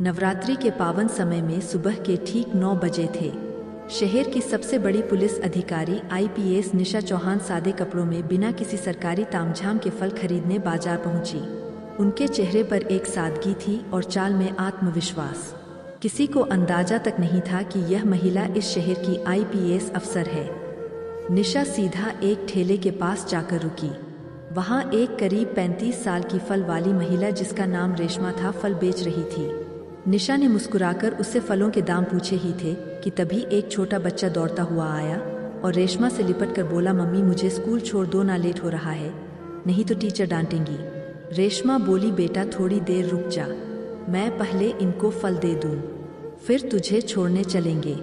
नवरात्रि के पावन समय में सुबह के ठीक 9 बजे थे। शहर की सबसे बड़ी पुलिस अधिकारी आईपीएस निशा चौहान सादे कपड़ों में बिना किसी सरकारी तामझाम के फल खरीदने बाजार पहुंची। उनके चेहरे पर एक सादगी थी और चाल में आत्मविश्वास। किसी को अंदाजा तक नहीं था कि यह महिला इस शहर की आईपीएस अफसर है। निशा सीधा एक ठेले के पास जाकर रुकी। वहां एक करीब 35 साल की फल वाली महिला जिसका नाम रेशमा था फल बेच रही थी। निशा ने मुस्कुराकर उससे फलों के दाम पूछे ही थे कि तभी एक छोटा बच्चा दौड़ता हुआ आया और रेशमा से लिपट कर बोला, मम्मी मुझे स्कूल छोड़ दो ना, लेट हो रहा है, नहीं तो टीचर डांटेंगी। रेशमा बोली, बेटा थोड़ी देर रुक जा, मैं पहले इनको फल दे दूं, फिर तुझे छोड़ने चलेंगे।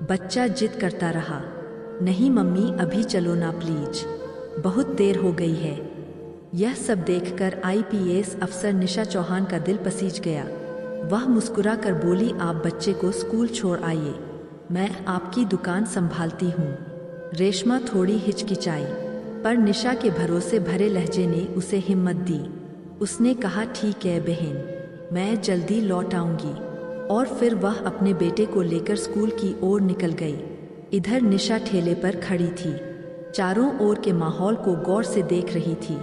बच्चा जिद करता रहा, नहीं मम्मी अभी चलो ना प्लीज, बहुत देर हो गई है। यह सब देखकर आईपीएस अफसर निशा चौहान का दिल पसीज गया। वह मुस्कुरा कर बोली, आप बच्चे को स्कूल छोड़ आइए, मैं आपकी दुकान संभालती हूँ। रेशमा थोड़ी हिचकिचाई, पर निशा के भरोसे भरे लहजे ने उसे हिम्मत दी। उसने कहा, ठीक है बहन, मैं जल्दी लौट आऊंगी। और फिर वह अपने बेटे को लेकर स्कूल की ओर निकल गई। इधर निशा ठेले पर खड़ी थी, चारों ओर के माहौल को गौर से देख रही थी।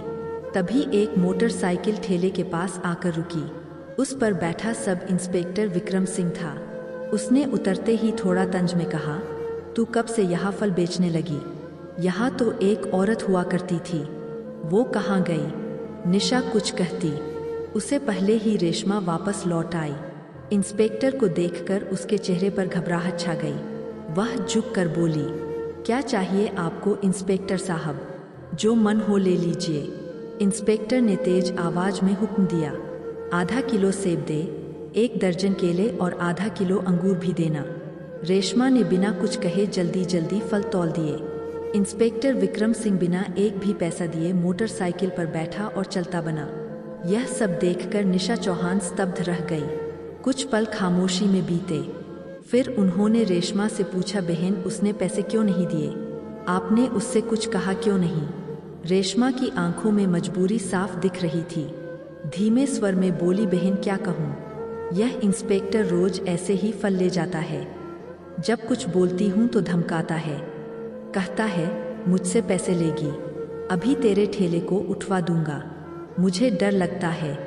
तभी एक मोटरसाइकिल ठेले के पास आकर रुकी। उस पर बैठा सब इंस्पेक्टर विक्रम सिंह था। उसने उतरते ही थोड़ा तंज में कहा, तू कब से यहाँ फल बेचने लगी? यहाँ तो एक औरत हुआ करती थी, वो कहाँ गई? निशा कुछ कहती, उसे पहले ही रेशमा वापस लौट आई। इंस्पेक्टर को देखकर उसके चेहरे पर घबराहट छा गई। वह झुक कर बोली, क्या चाहिए आपको इंस्पेक्टर साहब? जो मन हो ले लीजिए। इंस्पेक्टर ने तेज आवाज में हुक्म दिया, आधा किलो सेब दे, 1 दर्जन केले और आधा किलो अंगूर भी देना। रेशमा ने बिना कुछ कहे जल्दी जल्दी फल तौल दिए। इंस्पेक्टर विक्रम सिंह बिना एक भी पैसा दिए मोटरसाइकिल पर बैठा और चलता बना। यह सब देखकर निशा चौहान स्तब्ध रह गई। कुछ पल खामोशी में बीते, फिर उन्होंने रेशमा से पूछा, बहन उसने पैसे क्यों नहीं दिए? आपने उससे कुछ कहा क्यों नहीं? रेशमा की आंखों में मजबूरी साफ दिख रही थी। धीमे स्वर में बोली, बहन क्या कहूँ, यह इंस्पेक्टर रोज ऐसे ही फल ले जाता है। जब कुछ बोलती हूँ तो धमकाता है, कहता है मुझसे पैसे लेगी, अभी तेरे ठेले को उठवा दूंगा, मुझे डर लगता है।